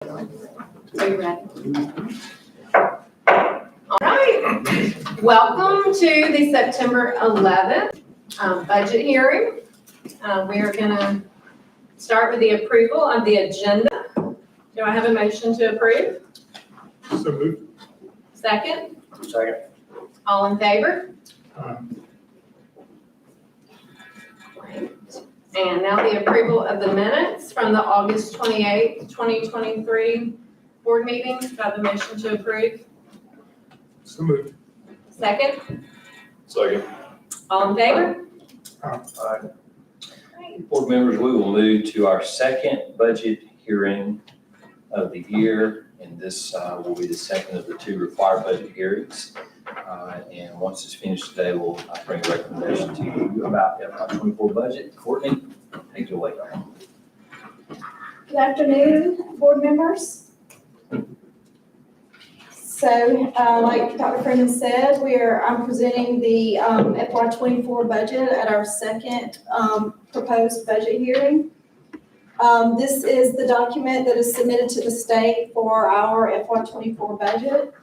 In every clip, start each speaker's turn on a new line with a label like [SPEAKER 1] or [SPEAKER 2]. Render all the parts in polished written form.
[SPEAKER 1] Are you ready? All right. Welcome to the September 11th budget hearing. We are going to start with the approval of the agenda. Do I have a motion to approve?
[SPEAKER 2] So moved.
[SPEAKER 1] Second?
[SPEAKER 2] Second.
[SPEAKER 1] All in favor?
[SPEAKER 2] Aye.
[SPEAKER 1] Great. And now the approval of the minutes from the August 28th, 2023 board meeting. Do I have a motion to approve?
[SPEAKER 2] So moved.
[SPEAKER 1] Second?
[SPEAKER 2] Second.
[SPEAKER 1] All in favor?
[SPEAKER 2] Aye.
[SPEAKER 1] Great.
[SPEAKER 3] Board members, we will move to our second budget hearing of the year, and this will be the second of the two required budget hearings. And once it's finished today, we'll bring a recommendation to you about the FY24 budget. Courtney, take it away.
[SPEAKER 4] Good afternoon, board members. So, like Dr. Freeman said, I'm presenting the FY24 budget at our second proposed budget hearing. This is the document that is submitted to the state for our FY24 budget.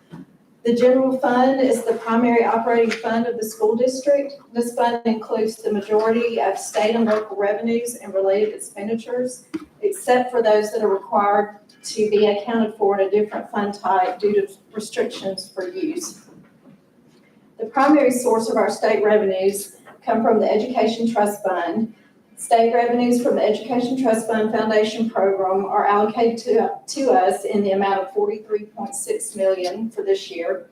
[SPEAKER 4] The general fund is the primary operating fund of the school district. This fund includes the majority of state and local revenues and related expenditures, except for those that are required to be accounted for in a different fund type due to restrictions for use. The primary source of our state revenues come from the Education Trust Fund. State revenues from the Education Trust Fund Foundation Program are allocated to us in the amount of $43.6 million for this year.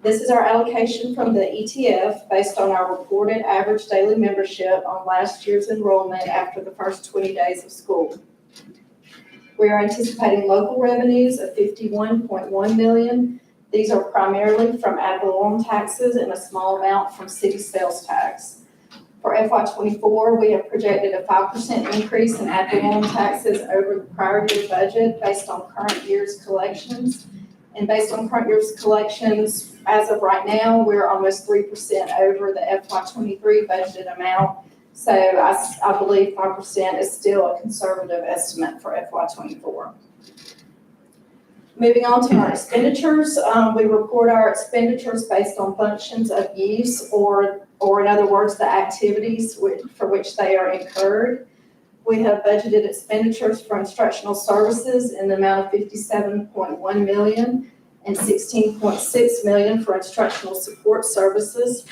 [SPEAKER 4] This is our allocation from the ETF based on our reported average daily membership on last year's enrollment after the first 20 days of school. We are anticipating local revenues of $51.1 million. These are primarily from ad valorem taxes and a small amount from city sales tax. For FY24, we have projected a 5% increase in ad valorem taxes over the prior year budget based on current year's collections. And based on current year's collections, as of right now, we're almost 3% over the FY23 budgeted amount. So I believe 5% is still a conservative estimate for FY24. Moving on to our expenditures, we report our expenditures based on functions of use or in other words, the activities for which they are incurred. We have budgeted expenditures for instructional services in the amount of $57.1 million and $16.6 million for instructional support services.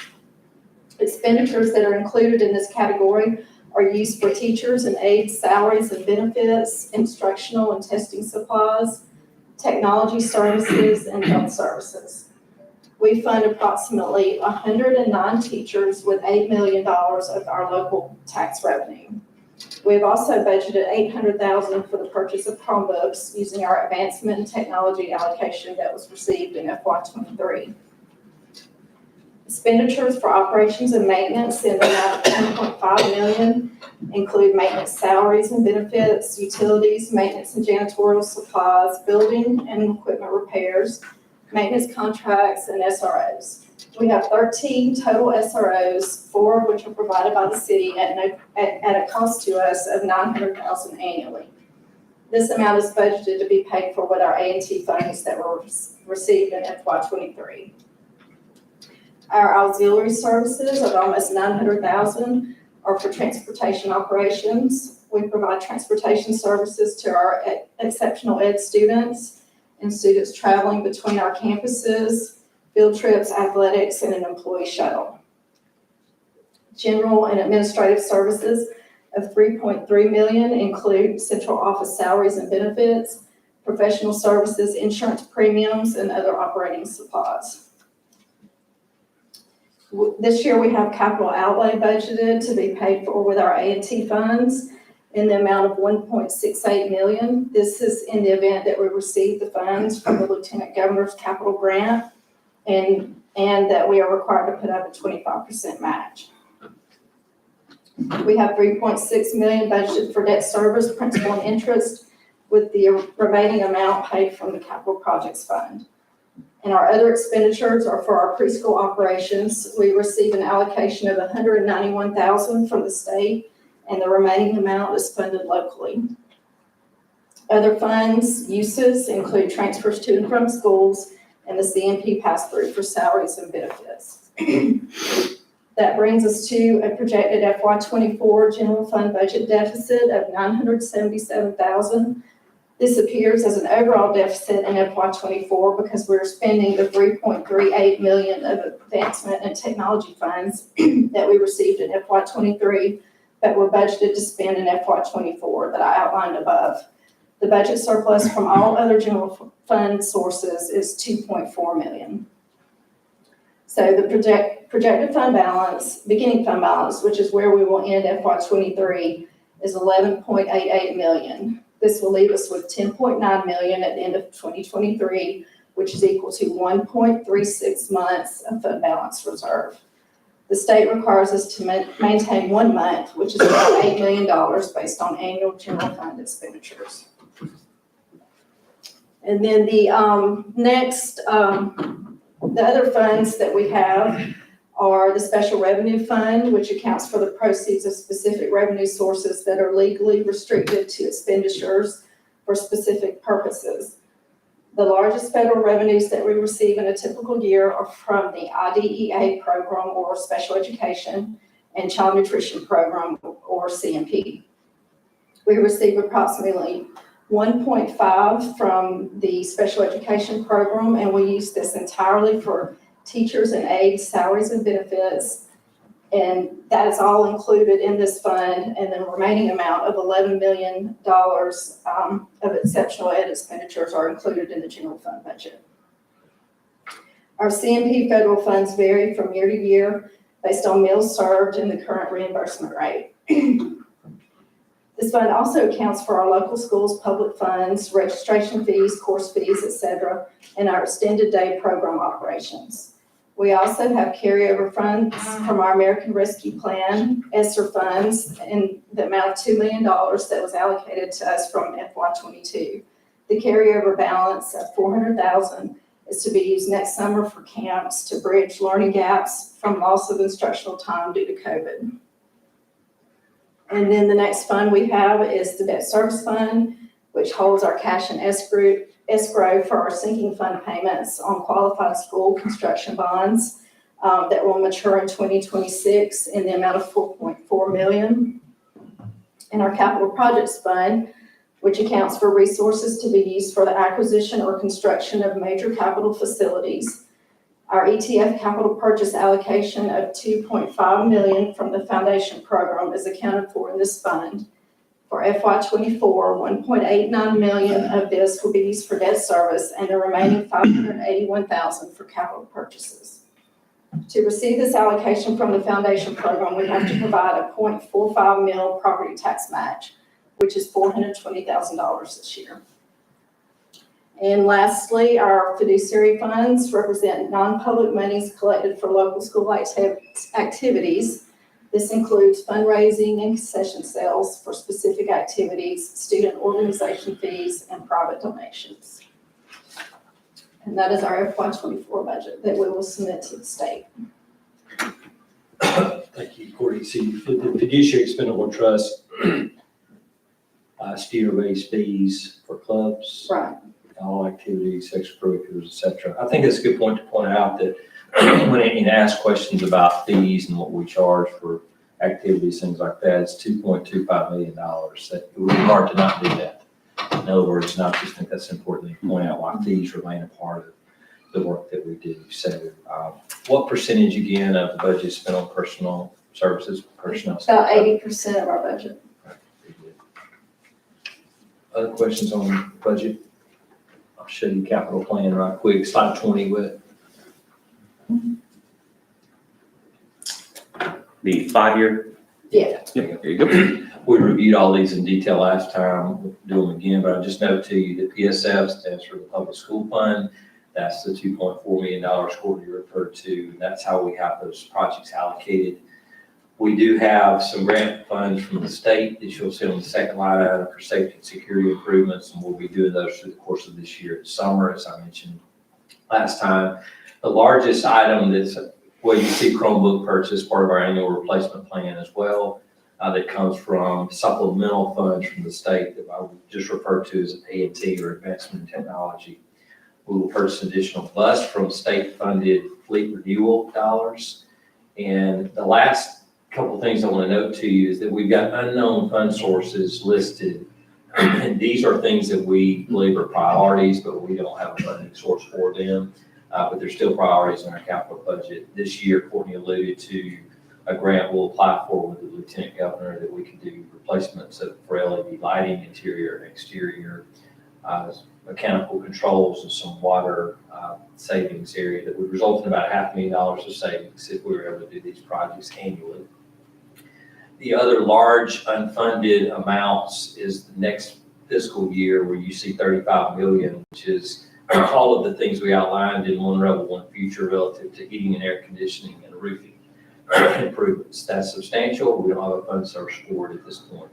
[SPEAKER 4] Expenditures that are included in this category are used for teachers and aides' salaries and benefits, instructional and testing supplies, technology services, and health services. We fund approximately 109 teachers with $8 million of our local tax revenue. We've also budgeted $800,000 for the purchase of Chromebooks using our advancement in technology allocation that was received in FY23. Expenditures for operations and maintenance in the amount of $10.5 million include maintenance salaries and benefits, utilities, maintenance and janitorial supplies, building and equipment repairs, maintenance contracts, and SROs. We have 13 total SROs, 4 of which are provided by the city at a cost to us of $900,000 annually. This amount is budgeted to be paid for with our A&T funds that were received in FY23. Our auxiliary services of almost $900,000 are for transportation operations. We provide transportation services to our exceptional ed students and students traveling between our campuses, field trips, athletics, and an employee shuttle. General and administrative services of $3.3 million include central office salaries and benefits, professional services, insurance premiums, and other operating supplies. This year we have capital outlay budgeted to be paid for with our A&T funds in the amount of $1.68 million. This is in the event that we receive the funds from the Lieutenant Governor's capital grant and that we are required to put up a 25% match. We have $3.6 million budgeted for debt service, principal and interest, with the remaining amount paid from the capital projects fund. And our other expenditures are for our preschool operations. We receive an allocation of $191,000 from the state, and the remaining amount is funded locally. Other funds uses include transfers to and from schools and the CMP pass-through for salaries and benefits. That brings us to a projected FY '24 general fund budget deficit of $977,000. This appears as an overall deficit in FY '24 because we're spending the $3.38 million of advancement and technology funds that we received in FY '23 that were budgeted to spend in FY '24 that I outlined above. The budget surplus from all other general fund sources is $2.4 million. So the projected fund balance, beginning fund balance, which is where we will end FY '23, is $11.88 million. This will leave us with $10.9 million at the end of 2023, which is equal to 1.36 months of fund balance reserve. The state requires us to maintain 1 month, which is about $8 million based on annual general fund expenditures. And then the other funds that we have are the Special Revenue Fund, which accounts for the proceeds of specific revenue sources that are legally restricted to expenditures for specific purposes. The largest federal revenues that we receive in a typical year are from the IDEA program or special education and child nutrition program or CMP. We receive approximately 1.5 from the special education program, and we use this entirely for teachers and aides, salaries and benefits, and that is all included in this fund, and the remaining amount of $11 million of exceptional ed expenditures are included in the general fund budget. Our CMP federal funds vary from year to year based on meals served and the current reimbursement rate. This fund also accounts for our local schools' public funds, registration fees, course fees, etc., and our extended day program operations. We also have carryover funds from our American Rescue Plan, ESSER funds, in the amount of $2 million that was allocated to us from FY '22. The carryover balance of $400,000 is to be used next summer for camps to bridge learning gaps from loss of instructional time due to COVID. And then the next fund we have is the Debt Service Fund, which holds our cash and escrow for our sinking fund payments on qualified school construction bonds that will mature in 2026 in the amount of $4.4 million. And our Capital Projects Fund, which accounts for resources to be used for the acquisition or construction of major capital facilities. Our ETF capital purchase allocation of $2.5 million from the foundation program is accounted for in this fund. For FY '24, $1.89 million of this will be used for debt service and the remaining $581,000 for capital purchases. To receive this allocation from the foundation program, we have to provide a 0.45 mil property tax match, which is $420,000 this year. And lastly, our fiduciary funds represent non-public monies collected for local school activities. This includes fundraising and concession sales for specific activities, student organization fees, and private donations. And that is our FY '24 budget that we will submit to the state.
[SPEAKER 3] Thank you, Courtney. See, the fiduciary expendable trust still raise fees for clubs.
[SPEAKER 4] Right.
[SPEAKER 3] All activities, extracurriculars, et cetera. I think it's a good point to point out that when you ask questions about fees and what we charge for activities, things like that, it's $2.25 million. That it would be hard to not do that. In other words, and I just think that's important to point out why fees remain a part of the work that we do. So, what percentage again of the budget is spent on personal services, personnel?
[SPEAKER 4] About 80% of our budget.
[SPEAKER 3] Right, very good. Other questions on the budget? I'll show you capital plan right quick. Slide 20 with
[SPEAKER 5] The 5-year?
[SPEAKER 4] Yeah.
[SPEAKER 5] Yep, there you go.
[SPEAKER 3] We reviewed all these in detail last time. We'll do them again, but I'll just note to you that PSF stands for the Public School Fund. That's the $2.4 million quarterly referred to. And that's how we have those projects allocated. We do have some grant funds from the state that you'll see on the second line item for safety and security improvements, and we'll be doing those through the course of this year. Summer, as I mentioned last time. The largest item that's, well, you see Chromebook purchase, part of our annual replacement plan as well. that comes from supplemental funds from the state that I would just refer to as A&T, or Advancement in Technology. We will purchase additional bus from state-funded fleet renewal dollars. And the last couple things I want to note to you is that we've got unknown fund sources listed. And these are things that we believe are priorities, but we don't have a funding source for them. But they're still priorities in our capital budget. This year, Courtney alluded to a grant we'll apply for with the Lieutenant Governor that we can do replacements for LED lighting, interior and exterior, mechanical controls, and some water savings area that would result in about $500,000 of savings if we were able to do these projects annually. The other large unfunded amounts is the next fiscal year, where you see $35 million, which is all of the things we outlined in One Rebel, One Future relative to heating and air conditioning and roofing improvements. That's substantial. We don't have a fund source for it at this point.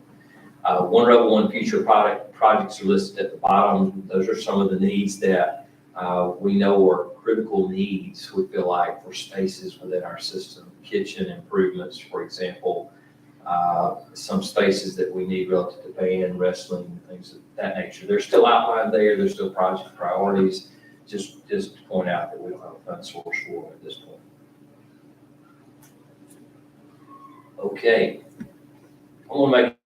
[SPEAKER 3] One Rebel, One Future projects are listed at the bottom. Those are some of the needs that we know are critical needs, we feel like, for spaces within our system. Kitchen improvements, for example, some spaces that we need relative to band, wrestling, things of that nature. They're still outlined there. They're still project priorities. Just to point out that we don't have a fund source for them at this point. Okay. I want to make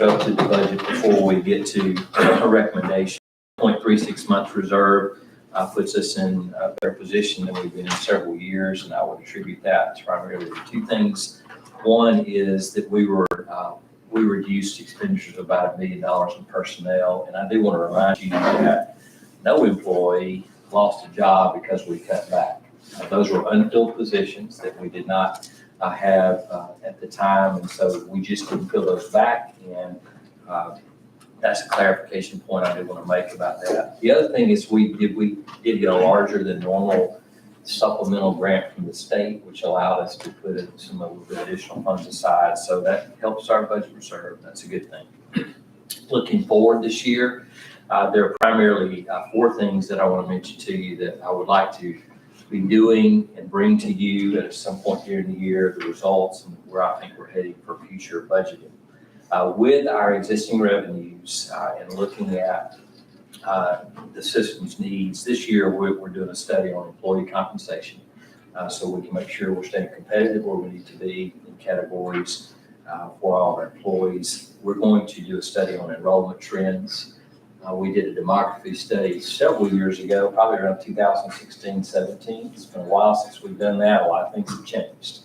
[SPEAKER 3] relative to the budget before we get to a recommendation. 0.36 month reserve puts us in a better position than we've been in several years, and I would attribute that to primarily two things. One is that we reduced expenditures of about $1 million in personnel, and I do want to remind you that no employee lost a job because we cut back. Those were unfilled positions that we did not have at the time, and so we just didn't fill those back, and that's a clarification point I did want to make about that. The other thing is we did get a larger than normal supplemental grant from the state, which allowed us to put in some of the additional funds aside, so that helps our budget reserve. That's a good thing. Looking forward this year, there are primarily 4 things that I want to mention to you that I would like to be doing and bring to you at some point during the year, the results and where I think we're heading for future budgeting. With our existing revenues and looking at the system's needs, this year we're doing a study on employee compensation so we can make sure we're staying competitive where we need to be in categories for all of our employees. We're going to do a study on enrollment trends. We did a demography study several years ago, probably around 2016, 17. It's been a while since we've done that. A lot of things have changed.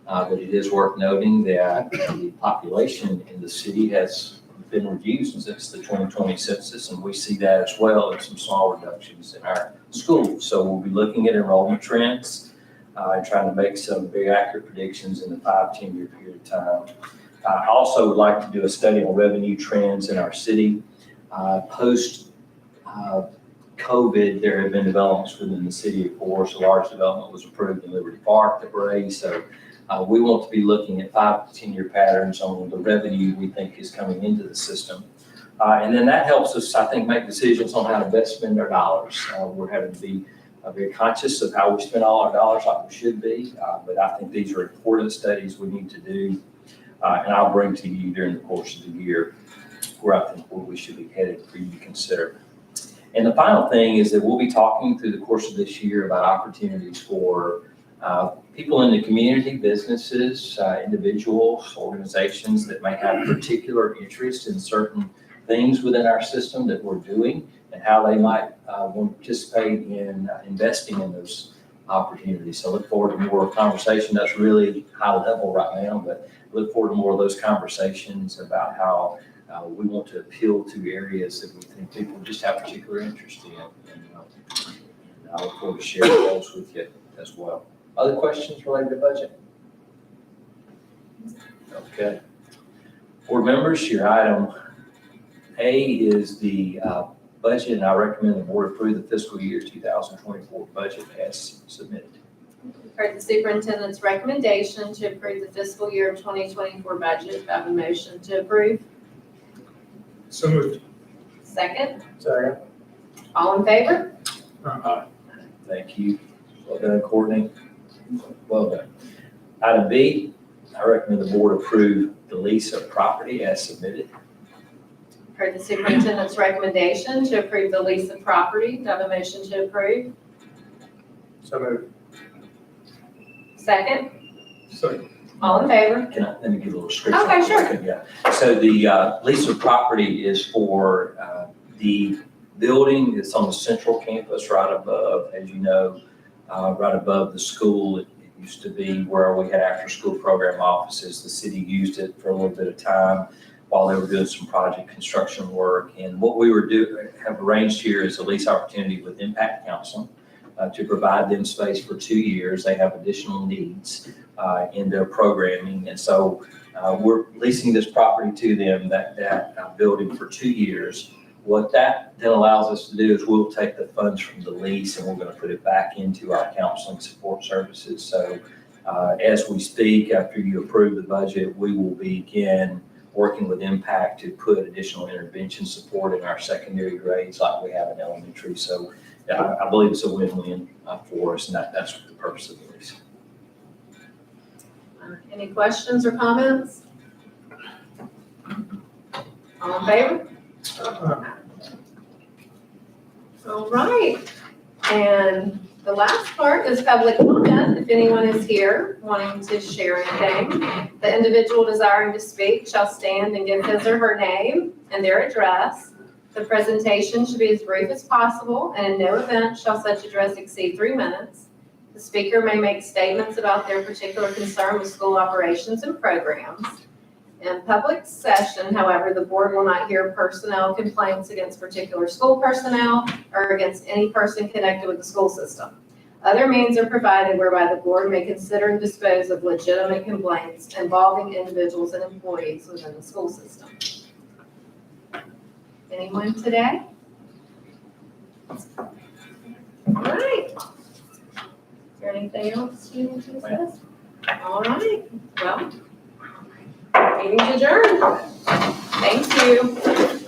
[SPEAKER 3] But it is worth noting that the population in the city has been reduced since the 2020 census, and we see that as well as some small reductions in our schools. So we'll be looking at enrollment trends and trying to make some very accurate predictions in the 5-10 year period of time. I also would like to do a study on revenue trends in our city. Post COVID, there have been developments within the city, of course. A large development was approved in Liberty Park that raised. So we want to be looking at 5 to 10 year patterns on the revenue we think is coming into the system. And then that helps us, I think, make decisions on how to best spend our dollars. We're having to be very conscious of how we spend all our dollars like we should be. But I think these are important studies we need to do. And I'll bring to you during the course of the year where I think where we should be headed for you to consider. And the final thing is that we'll be talking through the course of this year about opportunities for people in the community, businesses, individuals, organizations that may have particular interest in certain things within our system that we're doing and how they might want to participate in investing in those opportunities. So look forward to more conversation. That's really high level right now, but look forward to more of those conversations about how we want to appeal to areas that we think people just have particular interest in. And I look forward to sharing those with you as well. Other questions related to budget? Okay. Board members, your item A is the budget, and I recommend the board approve the fiscal year 2024 budget as submitted.
[SPEAKER 1] Heard the superintendent's recommendation to approve the fiscal year of 2024 budget. Do I have a motion to approve?
[SPEAKER 2] So moved.
[SPEAKER 1] Second,
[SPEAKER 2] Second.
[SPEAKER 1] all in favor?
[SPEAKER 3] Thank you. Well done, Courtney. Well done. Item B I recommend the board approve the lease of property as submitted.
[SPEAKER 1] Per the superintendent's recommendation to approve the lease of property, do I have a motion to approve?
[SPEAKER 2] So moved.
[SPEAKER 1] Second,
[SPEAKER 2] Second.
[SPEAKER 1] all in favor?
[SPEAKER 3] Let me give a little description.
[SPEAKER 1] Okay, sure.
[SPEAKER 3] Yeah. So the lease of property is for the building that's on the central campus right above, as you know, right above the school. It used to be where we had after-school program offices. The city used it for a little bit of time while they were doing some project construction work. And what we have arranged here is a lease opportunity with Impact Counseling to provide them space for 2 years. They have additional needs in their programming. And so we're leasing this property to them, that building for 2 years. What that then allows us to do is we'll take the funds from the lease and we're going to put it back into our counseling support services. So as we speak, after you approve the budget, we will begin working with Impact to put additional intervention support in our secondary grades like we have in elementary. So I believe it's a win-win for us, and that's the purpose of the lease.
[SPEAKER 1] Any questions or comments? All in favor? All right, and the last part is public comment. If anyone is here wanting to share anything, the individual desiring to speak shall stand and give his or her name and their address. The presentation should be as brief as possible, and in no event shall such address exceed 3 minutes. The speaker may make statements about their particular concern with school operations and programs. In public session, however, the board will not hear personnel complaints against particular school personnel or against any person connected with the school system. Other means are provided whereby the board may consider and dispose of legitimate complaints involving individuals and employees within the school system. Anyone today? All right. Is there anything else you need to discuss? All right, well, meeting's adjourned. Thank you.